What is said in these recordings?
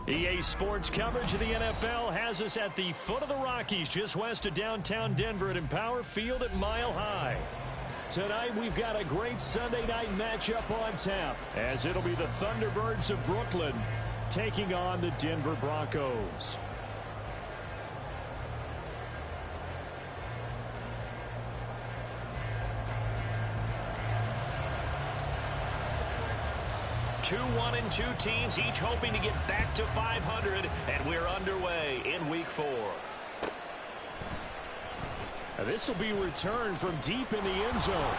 EA Sports coverage of the NFL has us at the foot of the Rockies, just west of downtown Denver at Empower Field at Mile High. Tonight, we've got a great Sunday night matchup on tap, as it'll be the Thunderbirds of Brooklyn taking on the Denver Broncos. Two 1-2 teams, each hoping to get back to 500, and we're underway in Week 4. This will be returned from deep in the end zone.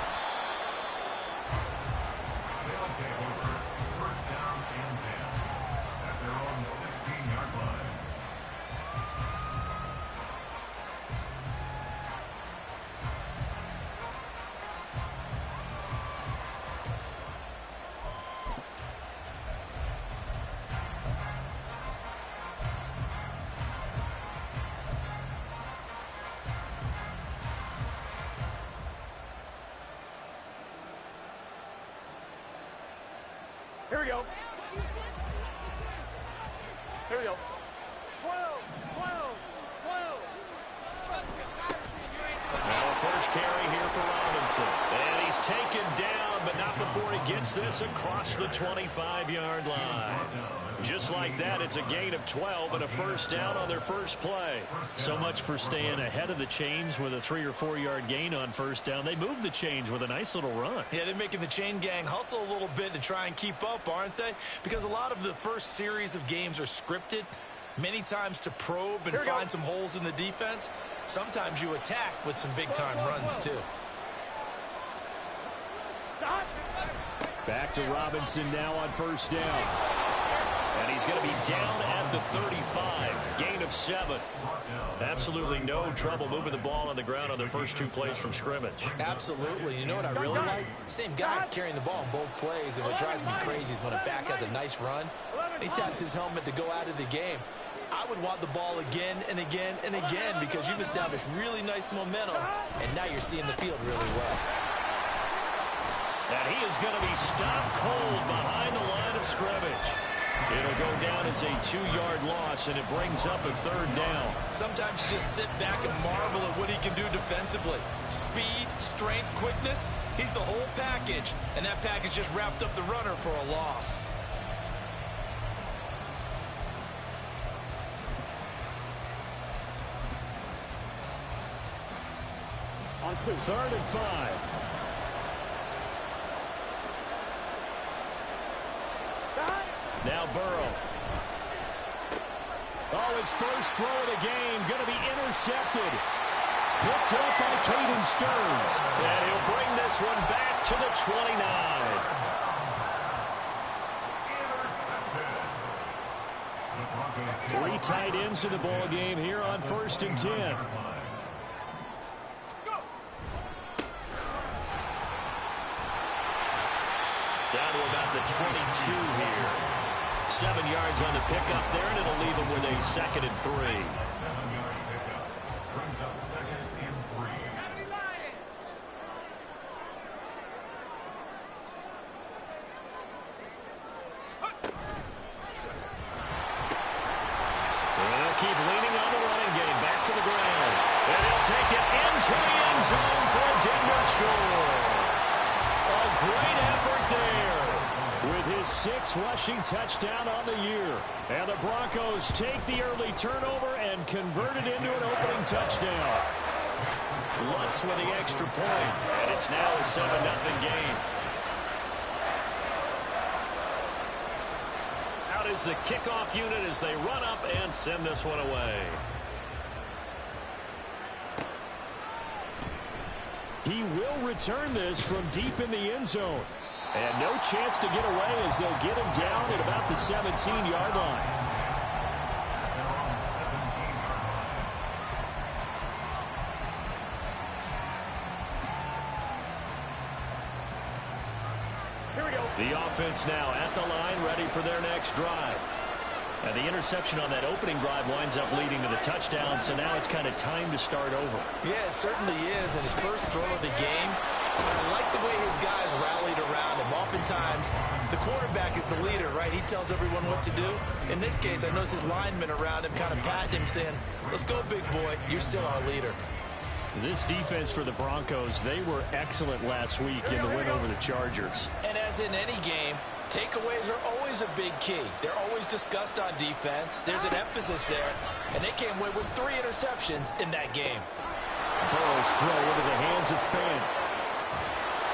First down and 10 at their own 16-yard line. Here we go. Here we go. 12. Now first carry here for Robinson. And he's taken down, but not before he gets this across the 25-yard line. Just like that, it's a gain of 12 and a first down on their first play. So much for staying ahead of the chains with a 3 or 4 yard gain on first down. They move the chains with a nice little run. Yeah, they're making the chain gang hustle a little bit to try and keep up, aren't they? Because a lot of the first series of games are scripted, many times to probe and find some holes in the defense. Sometimes you attack with some big-time runs, too. Back to Robinson now on first down. And he's going to be down at the 35. Gain of 7. Absolutely no trouble moving the ball on the ground on their first 2 plays from scrimmage. Absolutely. You know what I really like? Same guy carrying the ball on both plays, and what drives me crazy is when a back has a nice run, he taps his helmet to go out of the game. I would want the ball again and again and again because you've established really nice momentum, and now you're seeing the field really well. And he is going to be stopped cold behind the line of scrimmage. It'll go down as a 2-yard loss, and it brings up a third down. Sometimes you just sit back and marvel at what he can do defensively. Speed, strength, quickness, he's the whole package, and that package just wrapped up the runner for a loss. On 3rd and 5. Now Burrow. Oh, his first throw of the game going to be intercepted. Picked up by Caden Stearns. And he'll bring this one back to the 29. 3 tight ends in the ball game here on 1st and 10. Down to about the 22 here. 7 yards on the pickup there, and it'll leave them with a 2nd and 3. 7-yard pickup brings up 2nd and 3. They'll keep leaning on the running game. Back to the ground. And he'll take it into the end zone for a Denver score. A great effort there with his 6th rushing touchdown on the year. And the Broncos take the early turnover and convert it into an opening touchdown. Lutz with the extra point, and it's now a 7-0 game. Out is the kickoff unit as they run up and send this one away. He will return this from deep in the end zone. And no chance to get away as they'll get him down at about the 17-yard line. Here we go. The offense now at the line, ready for their next drive. And the interception on that opening drive winds up leading to the touchdown, so now it's kind of time to start over. Yeah, it certainly is. And his first throw of the game, I like the way his guys rallied around him. Oftentimes, the quarterback is the leader, right? He tells everyone what to do. In this case, I noticed his linemen around him kind of patting him, saying, let's go, big boy. You're still our leader. This defense for the Broncos, they were excellent last week in the win over the Chargers. And as in any game, takeaways are always a big key. They're always discussed on defense. There's an emphasis there. And they came away with 3 interceptions in that game. Burrow's throw into the hands of Fant.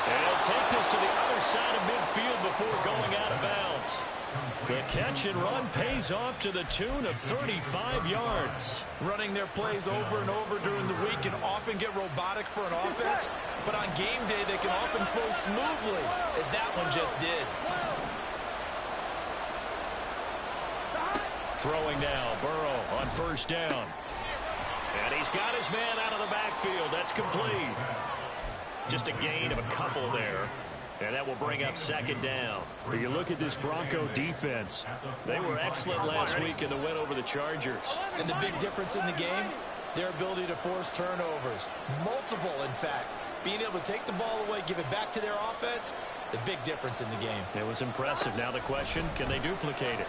And he'll take this to the other side of midfield before going out of bounds. The catch and run pays off to the tune of 35 yards. Running their plays over and over during the week can often get robotic for an offense, but on game day they can often flow smoothly, as that one just did. Throwing now, Burrow on first down. And he's got his man out of the backfield. That's complete. Just a gain of a couple there. And that will bring up second down. When you look at this Bronco defense, they were excellent last week in the win over the Chargers. And the big difference in the game, their ability to force turnovers. Multiple, in fact. Being able to take the ball away, give it back to their offense, the big difference in the game. It was impressive. Now the question, can they duplicate it?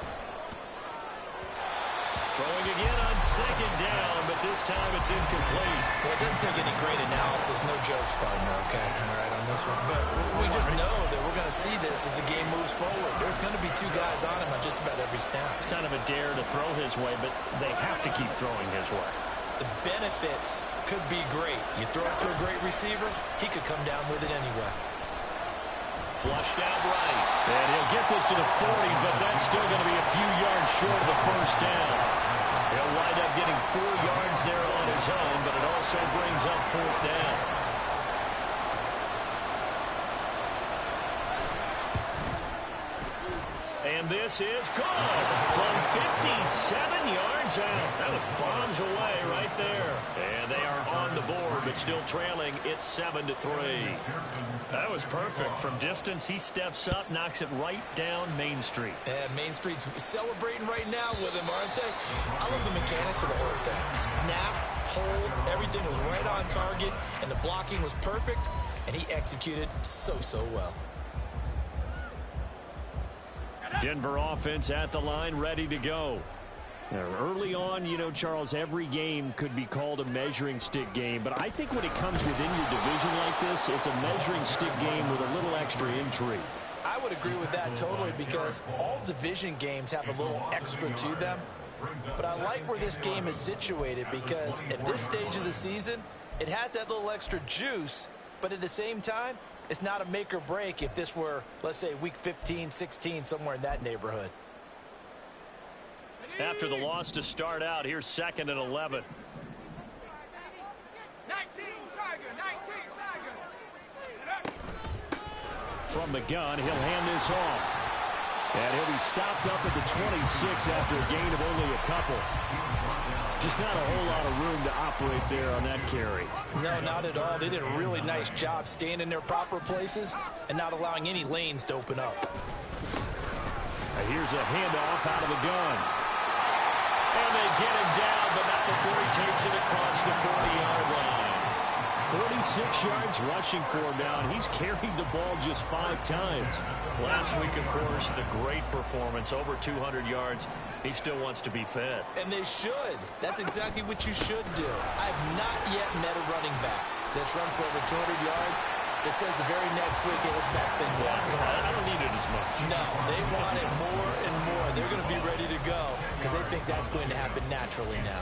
Throwing again on second down, but this time it's incomplete. Well, it doesn't take any great analysis. No jokes, partner, okay? All right, on this one. But we just know that we're going to see this as the game moves forward. There's going to be 2 guys on him on just about every snap. It's kind of a dare to throw his way, but they have to keep throwing his way. The benefits could be great. You throw it to a great receiver, he could come down with it anyway. Flushed out right. And he'll get this to the 40, but that's still going to be a few yards short of the first down. He'll wind up getting 4 yards there on his own, but it also brings up 4th down. And this is good from 57 yards out. That was bombs away right there. And they are on the board, but still trailing. It's 7-3. That was perfect. From distance, he steps up, knocks it right down Main Street. And Main Street's celebrating right now with him, aren't they? I love the mechanics of the whole thing. Snap, hold, everything was right on target, and the blocking was perfect, and he executed so well. Denver offense at the line, ready to go. Now, early on, you know, Charles, every game could be called a measuring stick game, but I think when it comes within your division like this, it's a measuring stick game with a little extra intrigue. I would agree with that totally, because all division games have a little extra to them. But I like where this game is situated, because at this stage of the season, it has that little extra juice, but at the same time, it's not a make or break if this were, let's say, week 15, 16, somewhere in that neighborhood. After the loss to start out, here's 2nd and 11. 19 From the gun, he'll hand this off. And he'll be stopped up at the 26 after a gain of only a couple. Just not a whole lot of room to operate there on that carry. No, not at all. They did a really nice job staying in their proper places and not allowing any lanes to open up. Here's a handoff out of the gun. And they get him down, but not before he takes it across the 40-yard line. 46 yards rushing for him now, and he's carried the ball just 5 times. Last week, of course, the great performance, over 200 yards. He still wants to be fed. And they should. That's exactly what you should do. I have not yet met a running back that's run for over 200 yards that says the very next week, hey, let's back things up. I don't need it as much. No, they want it more and more. They're going to be ready to go because they think that's going to happen naturally now.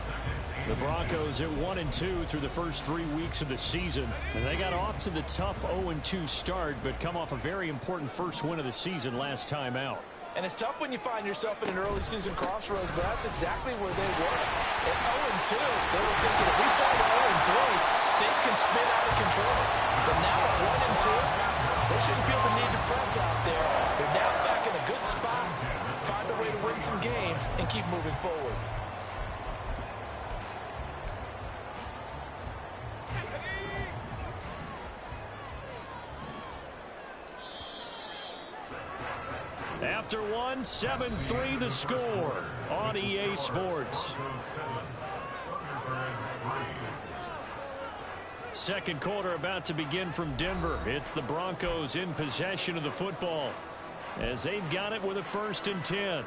The Broncos at 1-2 through the first 3 weeks of the season. And they got off to the tough 0-2 start, but come off a very important first win of the season last time out. And it's tough when you find yourself in an early season crossroads, but that's exactly where they were. At 0-2, they were thinking if we fall to 0-3, things can spin out of control. But now at 1-2, they shouldn't feel the need to press out there. They're now back in a good spot, find a way to win some games, and keep moving forward. After one, 7-3 the score on EA Sports. Second quarter about to begin from Denver. It's the Broncos in possession of the football as they've got it with a 1st and 10.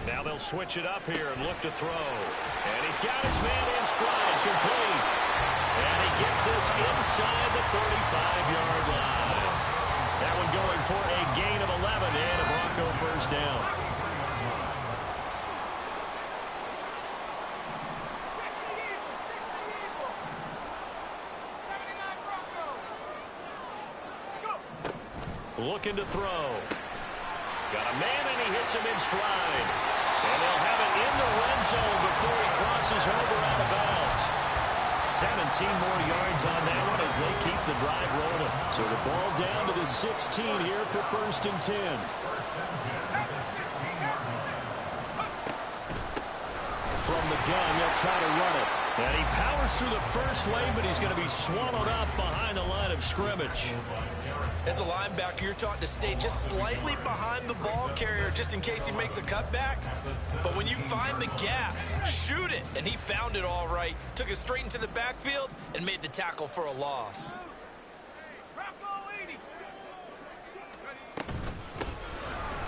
Now they'll switch it up here and look to throw. And he's got his man in stride, complete. And he gets this inside the 35-yard line. That one going for a gain of 11 and a Bronco 1st down. Looking to throw. Got a man and he hits him in stride. And they'll have it in the red zone before he crosses over out of bounds. 17 more yards on that one as they keep the drive rolling. So the ball down to the 16 here for 1st and 10. From the gun, they'll try to run it. And he powers through the first wave, but he's going to be swallowed up behind the line of scrimmage. As a linebacker, you're taught to stay just slightly behind the ball carrier just in case he makes a cutback. But when you find the gap, shoot it. And he found it all right. Took it straight into the backfield and made the tackle for a loss.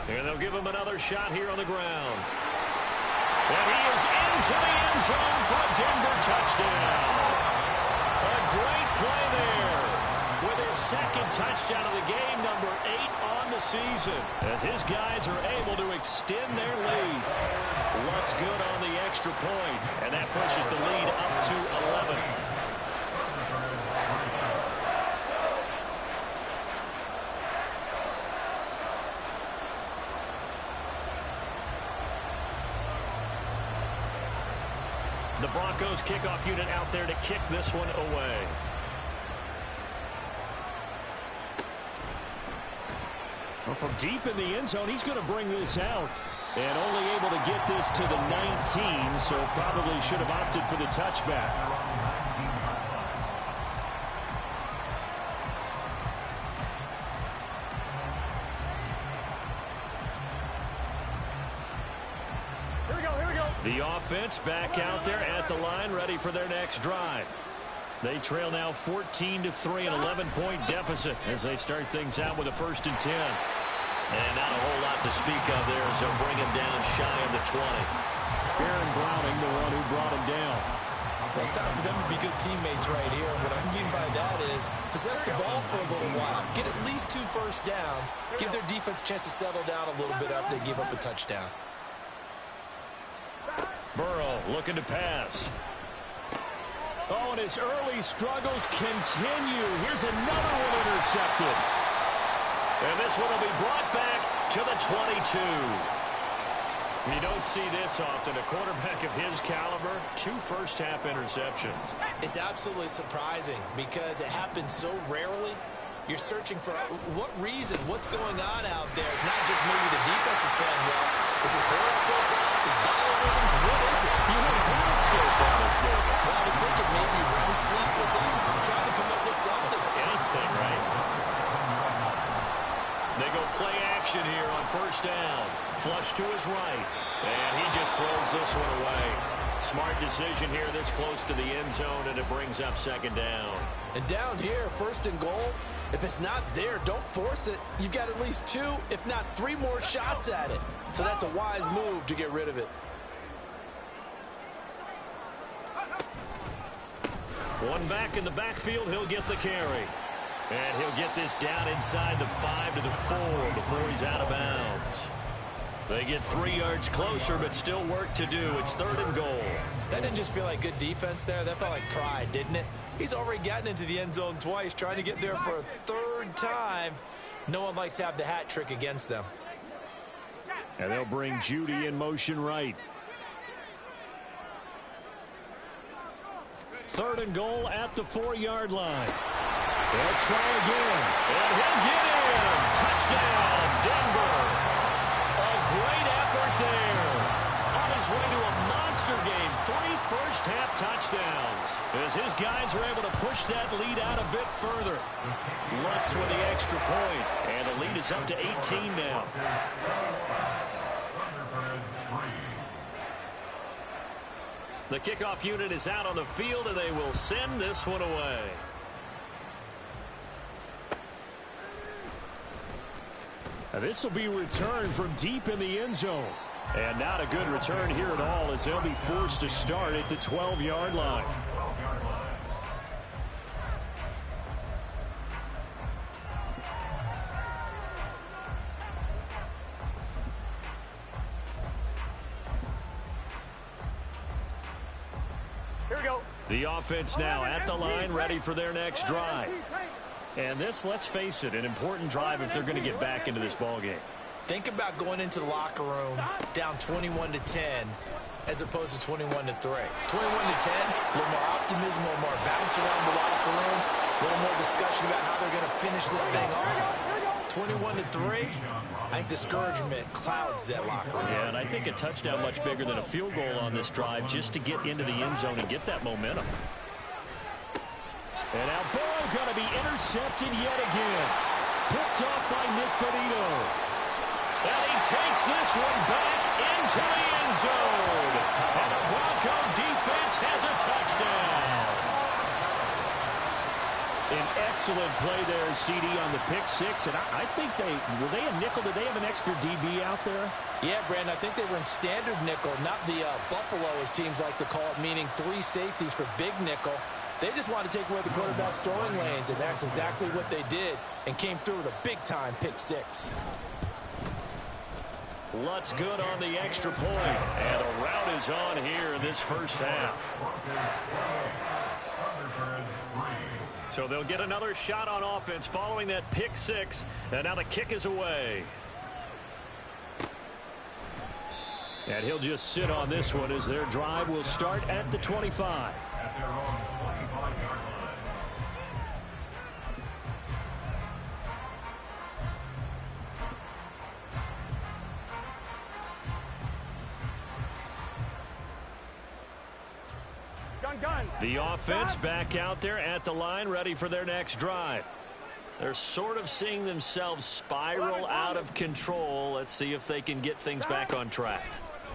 And they'll give him another shot here on the ground. And he is into the end zone for a Denver touchdown. A great play there. With his 2nd touchdown of the game, number 8 on the season, as his guys are able to extend their lead. What's good on the extra point, and that pushes the lead up to 11. The Broncos kickoff unit out there to kick this one away. Well, from deep in the end zone, he's going to bring this out. And only able to get this to the 19, so probably should have opted for the touchback. Here we go. The offense back out there at the line, ready for their next drive. They trail now 14-3, an 11-point deficit as they start things out with a 1st and 10. And not a whole lot to speak of there, so bring him down shy of the 20. Aaron Browning, the one who brought him down. Well, it's time for them to be good teammates right here. What I mean by that is possess the ball for a little while. Get at least 2 first downs. Give their defense a chance to settle down a little bit after they give up a touchdown. Burrow looking to pass. Oh, and his early struggles continue. Here's another one intercepted. And this one will be brought back to the 22. You don't see this often. A quarterback of his caliber, 2 first-half interceptions. It's absolutely surprising because it happens so rarely. You're searching for what reason, what's going on out there. It's not just maybe the defense is playing well. Is his horoscope off? Is biorhythms? What is it? You have a horoscope on us, David. Well, I was thinking maybe REM sleep was off. I'm trying to come up with something. Anything, right? They go play action here on 1st down. Flush to his right. And he just throws this one away. Smart decision here this close to the end zone, and it brings up 2nd down. And down here, 1st and goal, if it's not there, don't force it. You've got at least 2, if not 3 more shots at it. So that's a wise move to get rid of it. One back in the backfield, he'll get the carry. And he'll get this down inside the 5 to the 4 before he's out of bounds. They get 3 yards closer, but still work to do. It's 3rd and goal. That didn't just feel like good defense there. That felt like pride, didn't it? He's already gotten into the end zone twice, trying to get there for a 3rd time. No one likes to have the hat trick against them. And they'll bring Judy in motion right. 3rd and goal at the 4-yard line. They'll try again. And he'll get in. Touchdown, Denver. A great effort there. On his way to a monster monster game. 3 first-half touchdowns as his guys are able to push that lead out a bit further. Lutz with the extra point, and the lead is up to 18 now. The kickoff unit is out on the field, and they will send this one away. This will be returned from deep in the end zone. And not a good return here at all, as they'll be forced to start at the 12-yard line. Here we go. The offense now at the line, ready for their next drive. And this, let's face it, an important drive if they're going to get back into this ballgame. Think about going into the locker room down 21-10 as opposed to 21-3. 21-10, a little more optimism, a little more bounce around the locker room, a little more discussion about how they're going to finish this thing off. 21-3, I think discouragement clouds that locker room. Yeah, and I think a touchdown much bigger than a field goal on this drive just to get into the end zone and get that momentum. And now ball going to be intercepted yet again. Picked off by Nick Bonito. And he takes this one back into the end zone. And the Bronco defense has a touchdown. An excellent play there, CD, on the pick six. And I think were they a nickel? Did they have an extra DB out there? Yeah, Brandon, I think they were in standard nickel, not the Buffalo, as teams like to call it, meaning 3 safeties for big nickel. They just wanted to take away the quarterback's throwing lanes, and that's exactly what they did, and came through with a big-time pick six. Lutz good on the extra point, and a rout is on here in this first half. So they'll get another shot on offense following that pick six, and now the kick is away. And he'll just sit on this one as their drive will start at the 25. The offense back out there at the line, ready for their next drive. They're sort of seeing themselves spiral out of control. Let's see if they can get things back on track.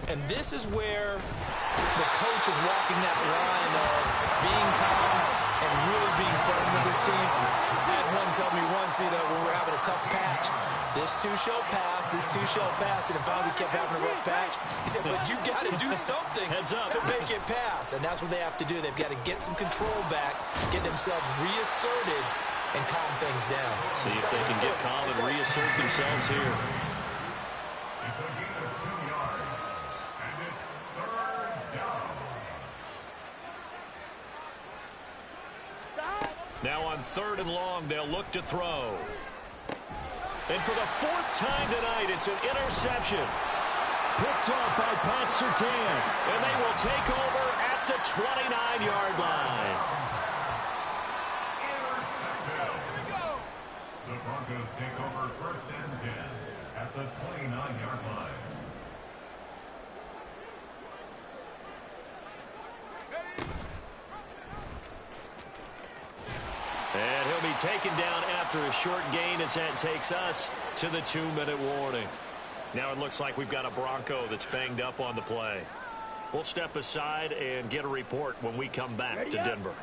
And this is where the coach is walking that line of being calm and really being firm with his team. I had one tell me once, when we were having a tough patch, this too shall pass, this too shall pass, and finally we kept having a rough patch. He said, but you got to do something to make it pass, and that's what they have to do. They've got to get some control back, get themselves reasserted, and calm things down. See if they can get calm and reassert themselves here. Now on 3rd and long, they'll look to throw. And for the 4th time tonight, it's an interception. Picked off by Pat Surtain. And they will take over at the 29-yard line. The Broncos take over 1st and 10 at the 29-yard line. And he'll be taken down after a short gain as that takes us to the 2-minute warning. Now it looks like we've got a Bronco that's banged up on the play. We'll step aside and get a report when we come back to Denver.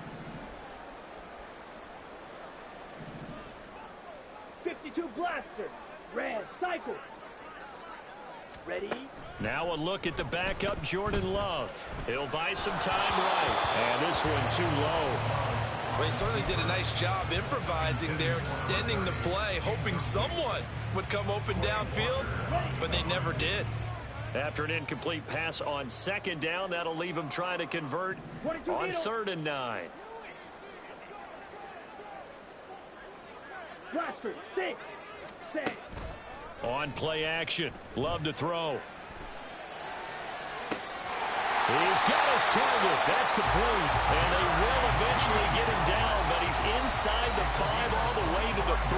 52 blaster. Red cycle. Ready? Now a look at the backup, Jordan Love. He'll buy some time right. And this one too low. Well, he certainly did a nice job improvising there, extending the play, hoping someone would come open downfield, but they never did. After an incomplete pass on 2nd down, that'll leave him trying to convert on 3rd and 9. Blaster, 6. On play action, Love to throw. He's got his target. That's complete. And they will eventually get him down, but he's inside the 5 all the way to the 3.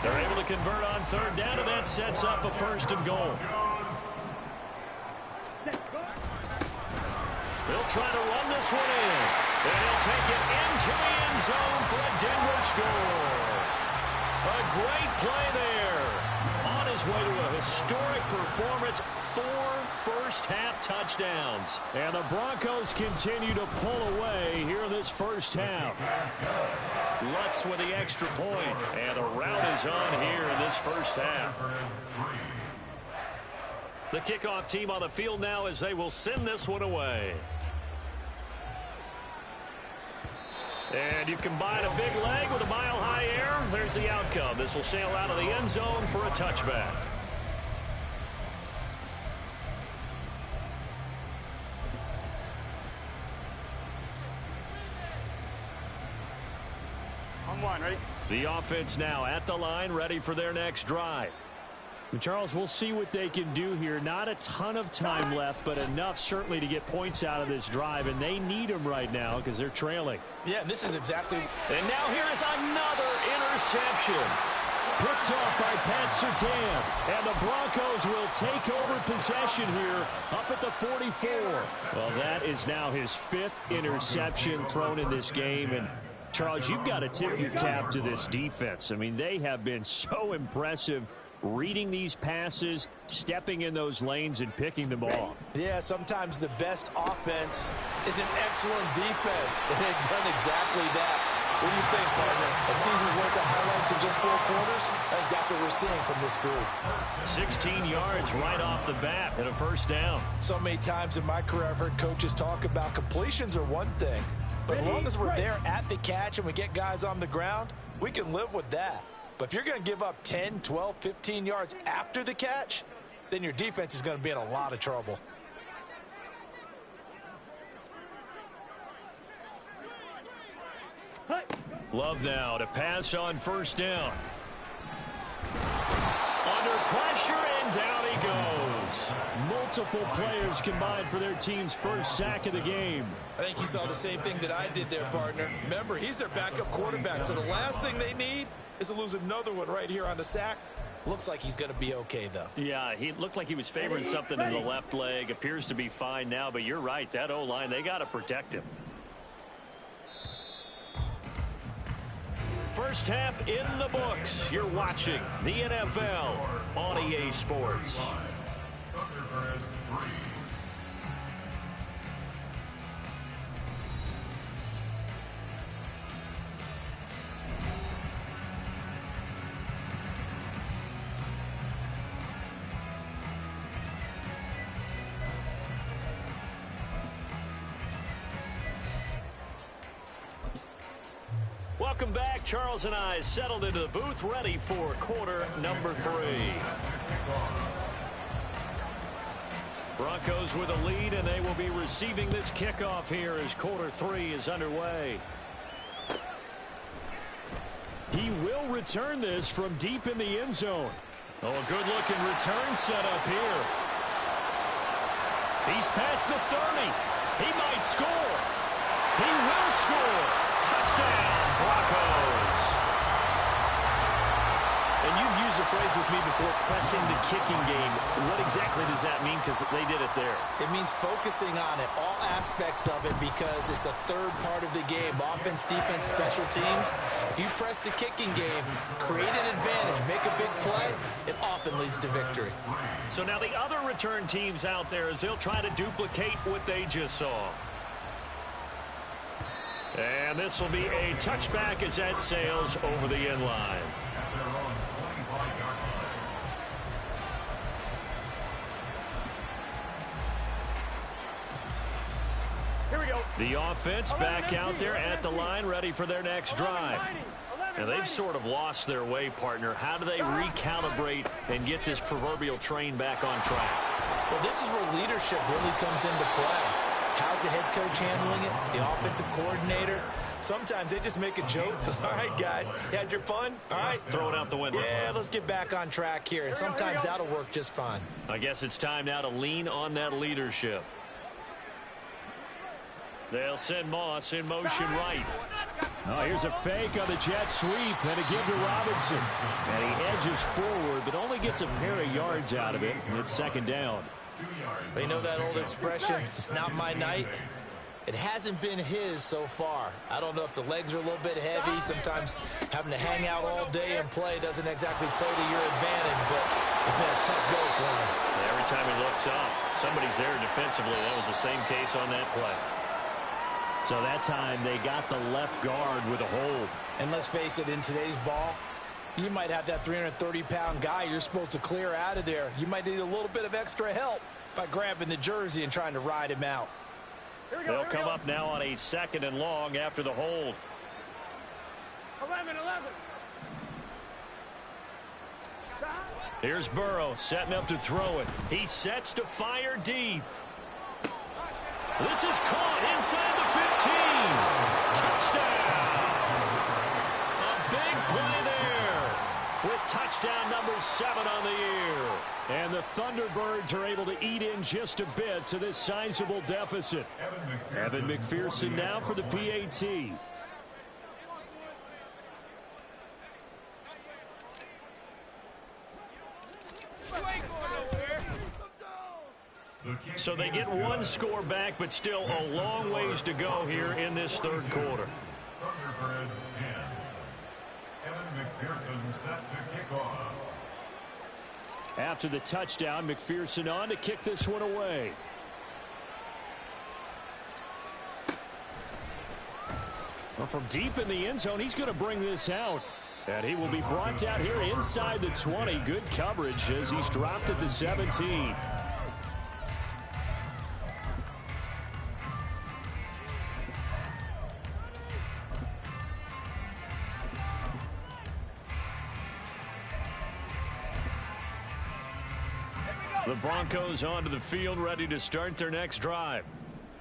They're able to convert on 3rd down, and that sets up a 1st and goal. They'll try to run this one in. And he'll take it into the end zone for a Denver score. A great play there. On his way to a historic performance, 4 first-half touchdowns. And the Broncos continue to pull away here in this first half. Lutz with the extra point. And the rout is on here in this first half. The kickoff team on the field now as they will send this one away. And you combine a big leg with a mile-high air. There's the outcome. This will sail out of the end zone for a touchback. On one, ready? The offense now at the line, ready for their next drive. And Charles, we'll see what they can do here. Not a ton of time left, but enough certainly to get points out of this drive, and they need them right now because they're trailing. Yeah, this is exactly. And now here is another interception. Picked off by Pat Surtain, and the Broncos will take over possession here up at the 44. Well, that is now his 5th interception thrown in this game, and Charles, you've got to tip your cap to this defense. I mean, they have been so impressive reading these passes, stepping in those lanes, and picking them off. Yeah, sometimes the best offense is an excellent defense, and they've done exactly that. What do you think, partner? A season's worth of highlights in just 4 quarters? I think that's what we're seeing from this group. 16 yards right off the bat and a first down. So many times in my career I've heard coaches talk about completions are one thing, but as long as we're there at the catch and we get guys on the ground, we can live with that. But if you're going to give up 10, 12, 15 yards after the catch, then your defense is going to be in a lot of trouble. Love now to pass on first down. Under pressure, and down he goes. Multiple players combined for their team's first sack of the game. I think you saw the same thing that I did there, partner. Remember, he's their backup quarterback, so the last thing they need is to lose another one right here on the sack. Looks like he's going to be okay, though. Yeah, he looked like he was favoring something in the left leg. Appears to be fine now, but you're right. That O-line, they got to protect him. First half in the books. You're watching the NFL on EA Sports. Welcome back. Charles and I settled into the booth, ready for quarter number 3. Broncos with a lead, and they will be receiving this kickoff here as quarter 3 is underway. He will return this from deep in the end zone. Oh, a good-looking return set up here. He's past the 30. He might score. He will score. Touchdown, Broncos. And you've used the phrase with me before, pressing the kicking game. What exactly does that mean? Because they did it there. It means focusing on it, all aspects of it, because it's the third part of the game. Offense, defense, special teams. If you press the kicking game, create an advantage, make a big play, it often leads to victory. So now the other return teams out there, as they'll try to duplicate what they just saw. And this will be a touchback as that sails over the end line. Here we go. The offense back out there at the line, ready for their next drive. Now, they've sort of lost their way, partner. How do they recalibrate and get this proverbial train back on track? Well, this is where leadership really comes into play. How's the head coach handling it? The offensive coordinator? Sometimes they just make a joke. All right, guys, you had your fun? All right. Throw it out the window. Yeah, let's get back on track here. And sometimes that'll work just fine. I guess it's time now to lean on that leadership. They'll send Moss in motion right. Oh, here's a fake on the jet sweep and a give to Robinson. And he edges forward, but only gets a pair of yards out of it. And it's second down. They know that old expression, it's not my night. It hasn't been his so far. I don't know if the legs are a little bit heavy. Sometimes having to hang out all day and play doesn't exactly play to your advantage, but it's been a tough go for him. Every time he looks up, somebody's there defensively. That was the same case on that play. So that time they got the left guard with a hold. And let's face it, in today's ball, you might have that 330-pound guy you're supposed to clear out of there. You might need a little bit of extra help by grabbing the jersey and trying to ride him out. They'll come up now on a 2nd and long after the hold. 11. Here's Burrow setting up to throw it. He sets to fire deep. This is caught inside the 15. Touchdown. A big play there with touchdown number 7 on the year. And the Thunderbirds are able to eat in just a bit to this sizable deficit. Evan McPherson now for the PAT. So they get one score back, but still a long ways to go here in this 3rd quarter. Thunderbirds 10. Evan McPherson set to kick off. After the touchdown, McPherson on to kick this one away. Well, from deep in the end zone, he's going to bring this out. And he will be brought down here inside the 20. Good coverage as he's dropped at the 17. The Broncos onto the field, ready to start their next drive.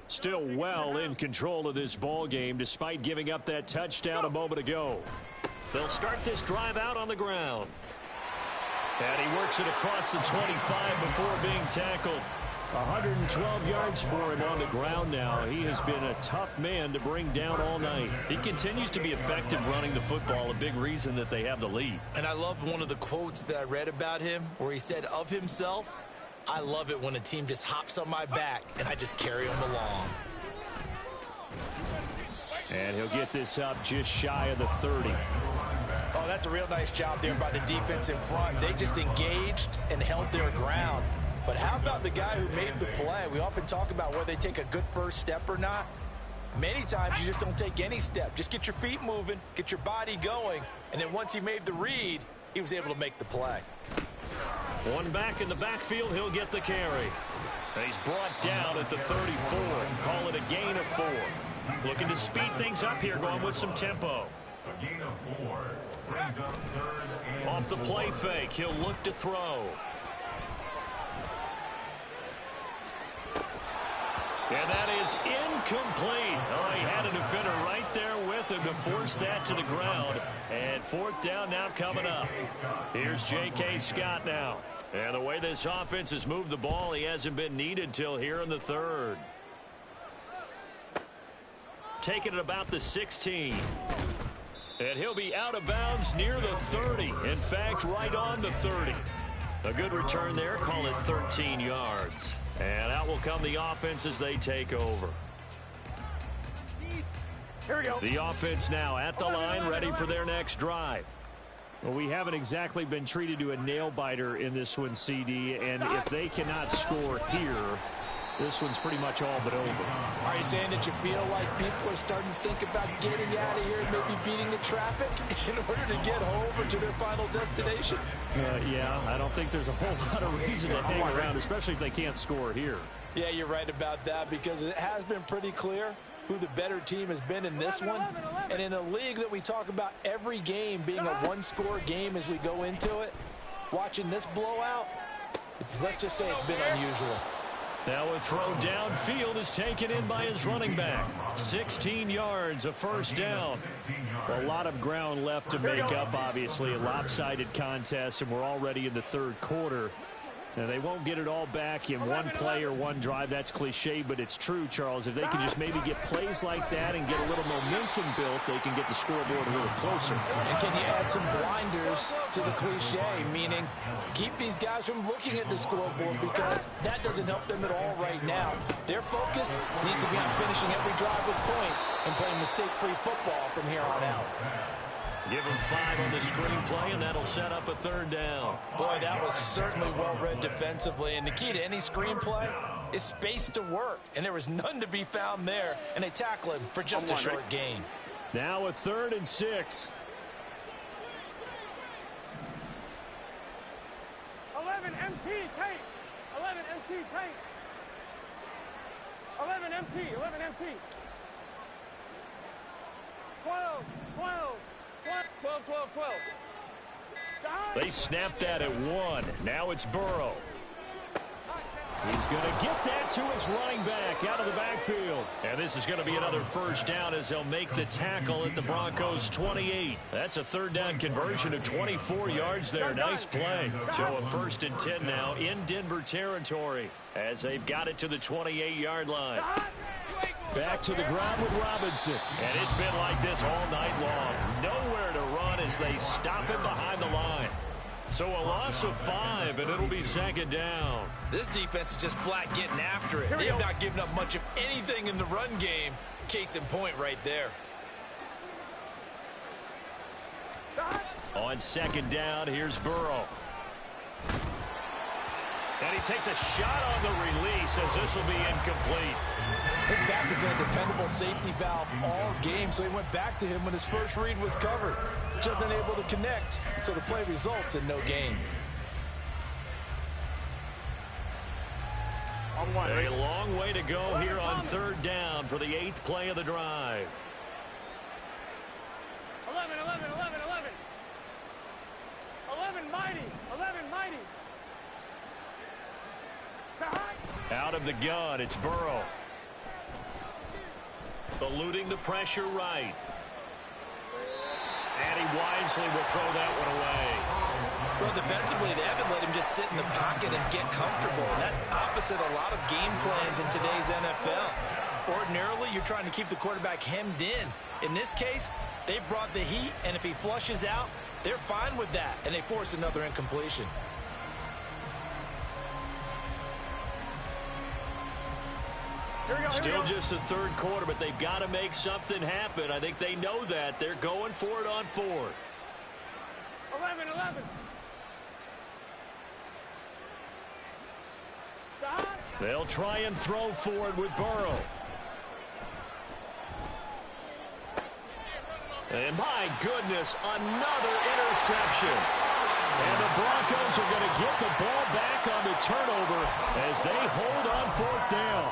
Still well in control of this ball game, despite giving up that touchdown a moment ago. They'll start this drive out on the ground. And he works it across the 25 before being tackled. 112 yards for him on the ground now. He has been a tough man to bring down all night. He continues to be effective running the football, a big reason that they have the lead. And I love one of the quotes that I read about him where he said of himself, "I love it when a team just hops on my back and I just carry them along." And he'll get this up just shy of the 30. Oh, that's a real nice job there by the defense in front. They just engaged and held their ground. But how about the guy who made the play? We often talk about whether they take a good first step or not. Many times you just don't take any step. Just get your feet moving, get your body going, and then once he made the read, he was able to make the play. One back in the backfield, he'll get the carry. And he's brought down at the 34. Call it a gain of 4. Looking to speed things up here, going with some tempo. A gain of 4 brings up 3rd and Off the play fake, he'll look to throw. And that is incomplete. Oh, he had a defender right there with him to force that to the ground. And 4th down now coming up. Here's J.K. Scott now. And the way this offense has moved the ball, he hasn't been needed till here in the 3rd. Taking it about the 16. And he'll be out of bounds near the 30. In fact, right on the 30. A good return there. Call it 13 yards. And out will come the offense as they take over. Here we go. The offense now at the line, ready for their next drive. Well, we haven't exactly been treated to a nail-biter in this one, CD. And if they cannot score here, this one's pretty much all but over. Are you saying that you feel like people are starting to think about getting out of here and maybe beating the traffic in order to get home or to their final destination? Yeah, I don't think there's a whole lot of reason to hang around, especially if they can't score here. Yeah, you're right about that because it has been pretty clear who the better team has been in this one. And in a league that we talk about every game being a one-score game as we go into it, watching this blowout, let's just say it's been unusual. Now a throw downfield is taken in by his running back. 16 yards, a 1st down. A lot of ground left to make up, obviously. A lopsided contest, and we're already in the 3rd quarter. And they won't get it all back in one play or one drive. That's cliche, but it's true, Charles. If they can just maybe get plays like that and get a little momentum built, they can get the scoreboard a little closer. And can you add some blinders to the cliche, meaning keep these guys from looking at the scoreboard, because that doesn't help them at all right now. Their focus needs to be on finishing every drive with points and playing mistake-free football from here on out. Give him 5 on the screenplay, and that'll set up a 3rd down. Boy, that was certainly well-read defensively. And the key to any screenplay is space to work. And there was none to be found there. And they tackle him for just a short gain. Now a 3rd and 6. 11 MT, tape. 11 MT, tape. 11 MT, 11 MT. 12, 12. 12, 12, 12. They snapped that at 1. Now it's Burrow. He's going to get that to his running back out of the backfield. And this is going to be another 1st down as they'll make the tackle at the Broncos 28. That's a 3rd down conversion of 24 yards there. Nice play. So a 1st and 10 now in Denver territory as they've got it to the 28-yard line. Back to the ground with Robinson. And it's been like this all night long. Nowhere to run as they stop him behind the line. So a loss of 5, and it'll be 2nd down. This defense is just flat getting after it. They have not given up much of anything in the run game. Case in point right there. On 2nd down, here's Burrow. And he takes a shot on the release as this will be incomplete. His back has been a dependable safety valve all game, so he went back to him when his first read was covered. Just unable to connect, so the play results in no gain. A long way to go here on 3rd down for the 8th play of the drive. 11, 11, 11, 11. 11 mighty, 11 mighty. Out of the gun, it's Burrow. Eluding the pressure right. And he wisely will throw that one away. Well, defensively, they haven't let him just sit in the pocket and get comfortable. And that's opposite a lot of game plans in today's NFL. Ordinarily, you're trying to keep the quarterback hemmed in. In this case, they brought the heat, and if he flushes out, they're fine with that, and they force another incompletion. Still just the 3rd quarter, but they've got to make something happen. I think they know that. They're going for it on 4th. 11, 11. They'll try and throw for it with Burrow. And my goodness, another interception. And the Broncos are going to get the ball back on the turnover as they hold on 4th down.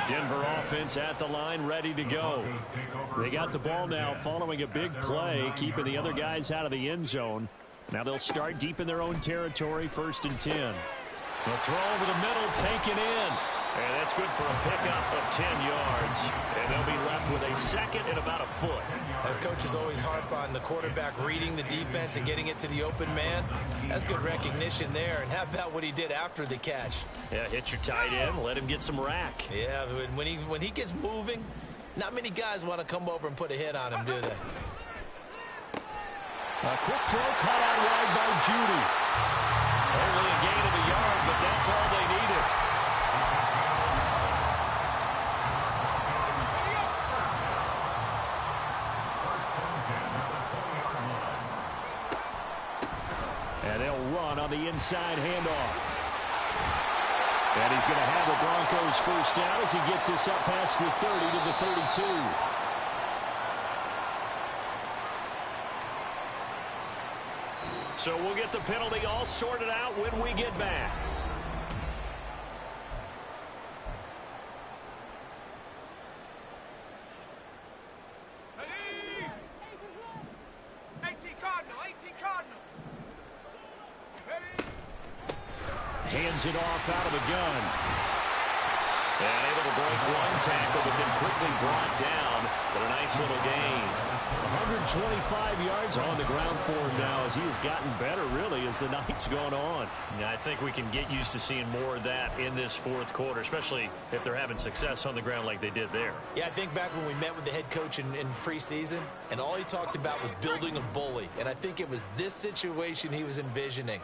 Denver offense at the line, ready to go. They got the ball now following a big play, keeping the other guys out of the end zone. Now they'll start deep in their own territory, 1st and 10. The throw over the middle, taken in. And that's good for a pickup of 10 yards. And they'll be left with a 2nd and about a foot. Coaches always harp on the quarterback reading the defense and getting it to the open man. That's good recognition there. And how about what he did after the catch? Yeah, hit your tight end, let him get some rack. Yeah, when he gets moving, not many guys want to come over and put a hit on him, do they? A quick throw caught out wide by Judy. Only a gain of a yard, but that's all they needed. And they'll run on the inside handoff. And he's going to have the Broncos 1st down as he gets this up past the 30 to the 32. So we'll get the penalty all sorted out when we get back. Hands it off out of the gun. And able to break one tackle, but then quickly brought down. But a nice little gain. 125 yards on the ground for him now as he has gotten better, really, as the night's gone on. Yeah, I think we can get used to seeing more of that in this fourth quarter, especially if they're having success on the ground like they did there. Yeah, I think back when we met with the head coach in preseason, and all he talked about was building a bully. And I think it was this situation he was envisioning.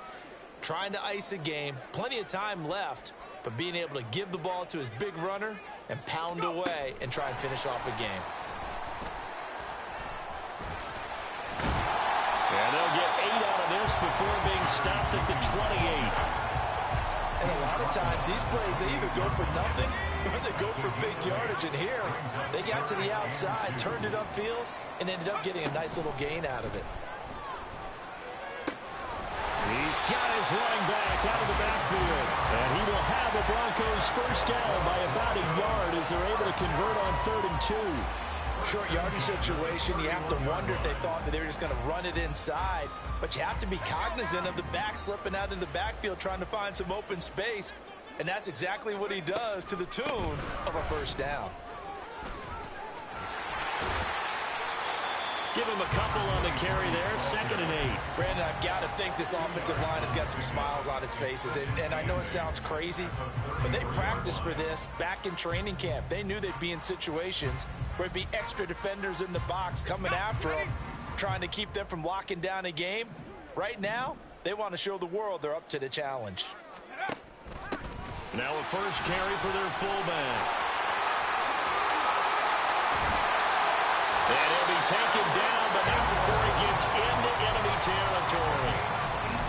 Trying to ice a game, plenty of time left, but being able to give the ball to his big runner and pound away and try and finish off a game. And they'll get 8 out of this before being stopped at the 28. And a lot of times these plays, they either go for nothing or they go for big yardage. And here, they got to the outside, turned it upfield, and ended up getting a nice little gain out of it. He's got his running back out of the backfield. And he will have the Broncos first down by about a yard as they're able to convert on 3rd and 2. Short yardage situation, you have to wonder if they thought that they were just going to run it inside. But you have to be cognizant of the back slipping out in the backfield trying to find some open space. And that's exactly what he does to the tune of a first down. Give him a couple on the carry there, 2nd and 8. Brandon, I've got to think this offensive line has got some smiles on its faces. And I know it sounds crazy, but they practiced for this back in training camp. They knew they'd be in situations where there'd be extra defenders in the box coming after them, trying to keep them from locking down a game. Right now, they want to show the world they're up to the challenge. Now a first carry for their fullback. And he'll be taken down, but not before he gets into enemy territory.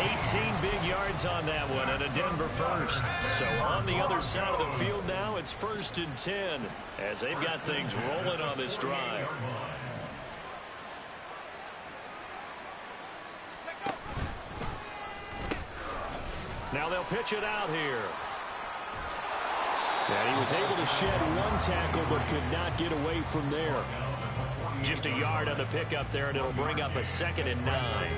18 big yards on that one, and a Denver first. So on the other side of the field now, it's 1st and 10, as they've got things rolling on this drive. Now they'll pitch it out here. And he was able to shed one tackle, but could not get away from there. Just a yard on the pickup there, and it'll bring up a 2nd and 9.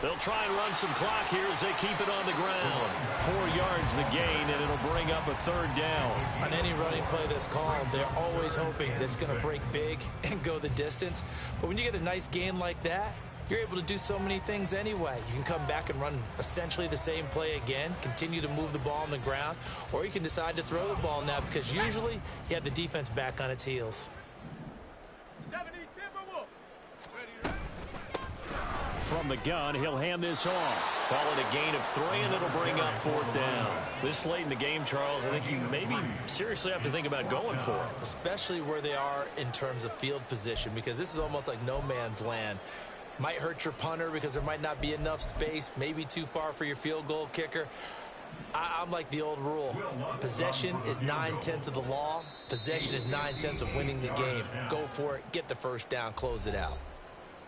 They'll try and run some clock here as they keep it on the ground. 4 yards the gain, and it'll bring up a 3rd down. On any running play that's called, they're always hoping that it's going to break big and go the distance. But when you get a nice gain like that, you're able to do so many things anyway. You can come back and run essentially the same play again, continue to move the ball on the ground, or you can decide to throw the ball now because usually you have the defense back on its heels. From the gun, he'll hand this off. Call it a gain of 3, and it'll bring up 4th down. This late in the game, Charles, I think you maybe seriously have to think about going for it. Especially where they are in terms of field position, because this is almost like no man's land. Might hurt your punter because there might not be enough space, maybe too far for your field goal kicker. I'm like the old rule. Possession is 9/10 of the law. Possession is 9/10 of winning the game. Go for it, get the first down, close it out.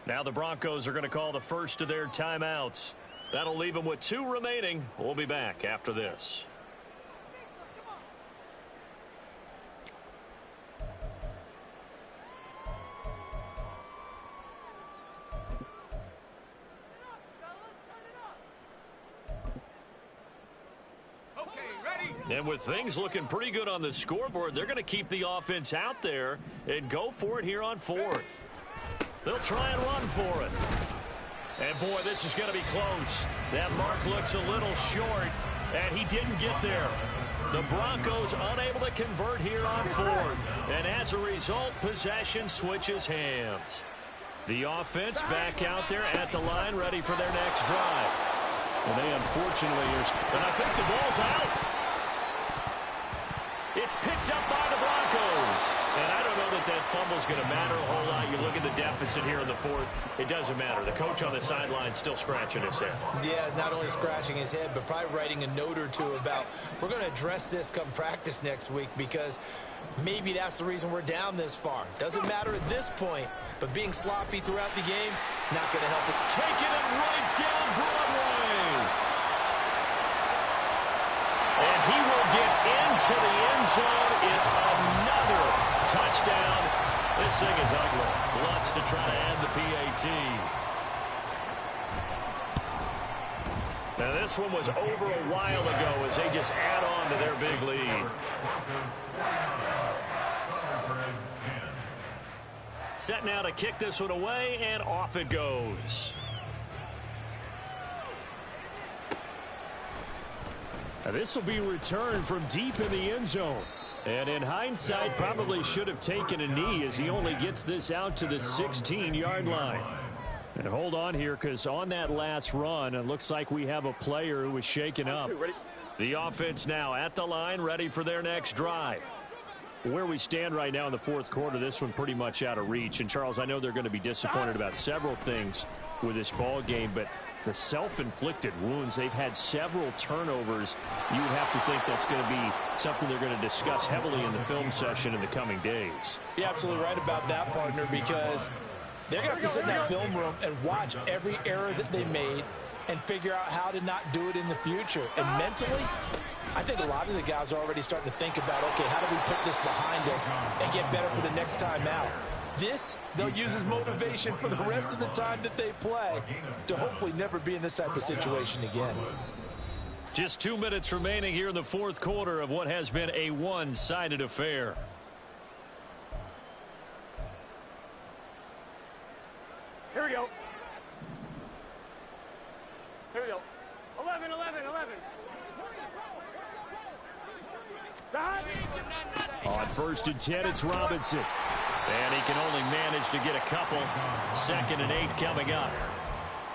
Now the Broncos are going to call the first of their timeouts. That'll leave them with 2 remaining. We'll be back after this. And with things looking pretty good on the scoreboard, they're going to keep the offense out there and go for it here on 4th. They'll try and run for it. And, boy, this is going to be close. That mark looks a little short, and he didn't get there. The Broncos unable to convert here on 4th. And as a result, possession switches hands. The offense back out there at the line, ready for their next drive. And they unfortunately are... And I think the ball's out. It's picked up by the Broncos. And I don't know that that fumble's going to matter a whole lot. You look at the deficit here in the 4th. It doesn't matter. The coach on the sideline still scratching his head. Yeah, not only scratching his head, but probably writing a note or two about we're going to address this come practice next week because maybe that's the reason we're down this far. Doesn't matter at this point, but being sloppy throughout the game, not going to help it. Taking it right down Broadway. And he will get into the end zone. It's another touchdown. This thing is ugly. Lutz to try to add the PAT. Now this one was over a while ago as they just add on on to their big lead. Set now to kick this one away, and off it goes. Now this will be returned from deep in the end zone. And in hindsight, probably should have taken a knee as he only gets this out to the 16-yard line. And hold on here, because on that last run, it looks like we have a player who was shaken up. The offense now at the line, ready for their next drive. Where we stand right now in the fourth quarter, this one pretty much out of reach. And, Charles, I know they're going to be disappointed about several things with this ball game, but the self-inflicted wounds, they've had several turnovers. You would have to think that's going to be something they're going to discuss heavily in the film session in the coming days. You're absolutely right about that, partner, because they're going to have to sit in that film room and watch every error that they made and figure out how to not do it in the future. And mentally, I think a lot of the guys are already starting to think about, okay, how do we put this behind us and get better for the next time out? This, they'll use as motivation for the rest of the time that they play to hopefully never be in this type of situation again. Just 2 minutes remaining here in the fourth quarter of what has been a one-sided affair. Here we go. Here we go. 11. On 1st and 10, it's Robinson. And he can only manage to get a couple. 2nd and 8 coming up.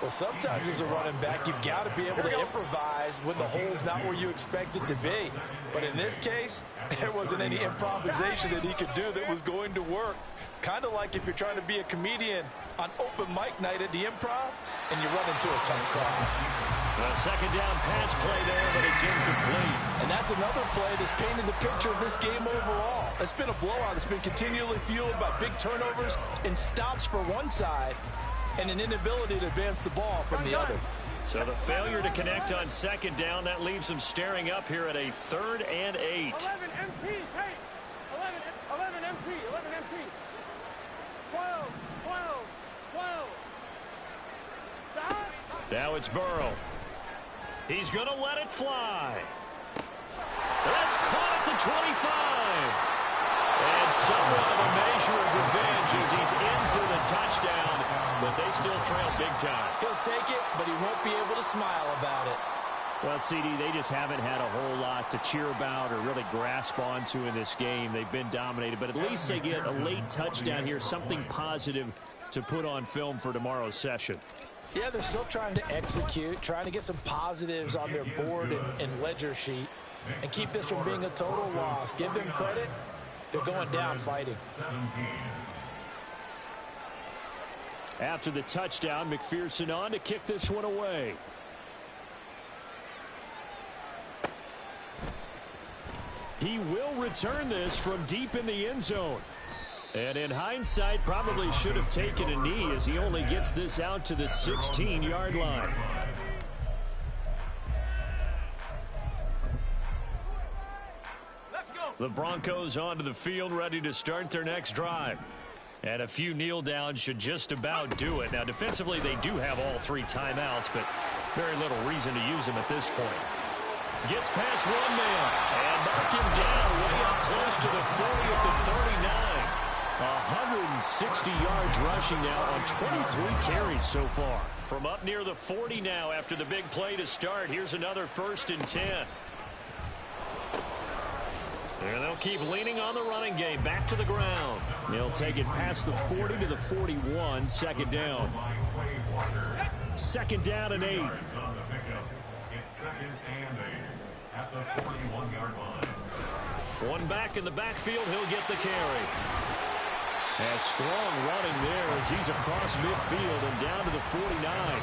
Well, sometimes as a running back, you've got to be able to improvise when the hole's not where you expect it to be. But in this case, there wasn't any improvisation that he could do that was going to work. Kind of like if you're trying to be a comedian on open mic night at the Improv and you run into a tough crowd. A 2nd down pass play there, but it's incomplete. And that's another play that's painted the picture of this game overall. It's been a blowout. It's been continually fueled by big turnovers and stops for one side and an inability to advance the ball from the other. So the failure to connect on 2nd down, that leaves them staring up here at a 3rd and 8. 11 MT, hey. 11 MT. 12. Stop. Now it's Burrow. He's going to let it fly. That's caught at the 25. And somewhat of a measure of revenge as he's in for the touchdown, but they still trail big time. He'll take it, but he won't be able to smile about it. Well, CD, they just haven't had a whole lot to cheer about or really grasp onto in this game. They've been dominated, but at least they get a late touchdown here, something positive to put on film for tomorrow's session. Yeah, they're still trying to execute, trying to get some positives on their board and ledger sheet and keep this from being a total loss. Give them credit. They're going down fighting. After the touchdown, McPherson on to kick this one away. He will return this from deep in the end zone. And in hindsight, probably should have taken a knee as he only gets this out to the 16-yard line. The Broncos onto the field, ready to start their next drive. And a few kneel downs should just about do it. Now, defensively, they do have all 3 timeouts, but very little reason to use them at this point. Gets past one man and knock him down way up close to the 40 at the 39. 160 yards rushing now on 23 carries so far. From up near the 40 now after the big play to start. Here's another 1st and 10. And they'll keep leaning on the running game. Back to the ground. They'll take it past the 40 to the 41. 2nd down. 2nd down and 8. It's 2nd and 8 at the 41-yard line. One back in the backfield. He'll get the carry. And strong running there as he's across midfield and down to the 49.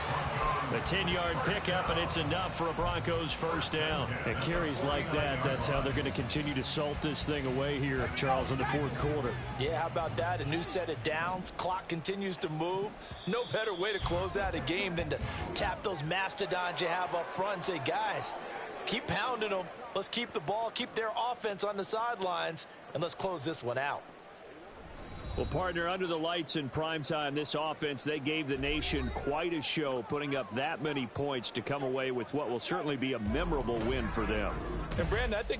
The 10-yard pickup, and it's enough for a Broncos 1st down. And carries like that, that's how they're going to continue to salt this thing away here, Charles, in the fourth quarter. Yeah, how about that? A new set of downs. Clock continues to move. No better way to close out a game than to tap those mastodons you have up front and say, guys, keep pounding them. Let's keep the ball, keep their offense on the sidelines, and let's close this one out. Well, partner, under the lights in primetime, this offense, they gave the nation quite a show, putting up that many points to come away with what will certainly be a memorable win for them. And, Brandon, I think it's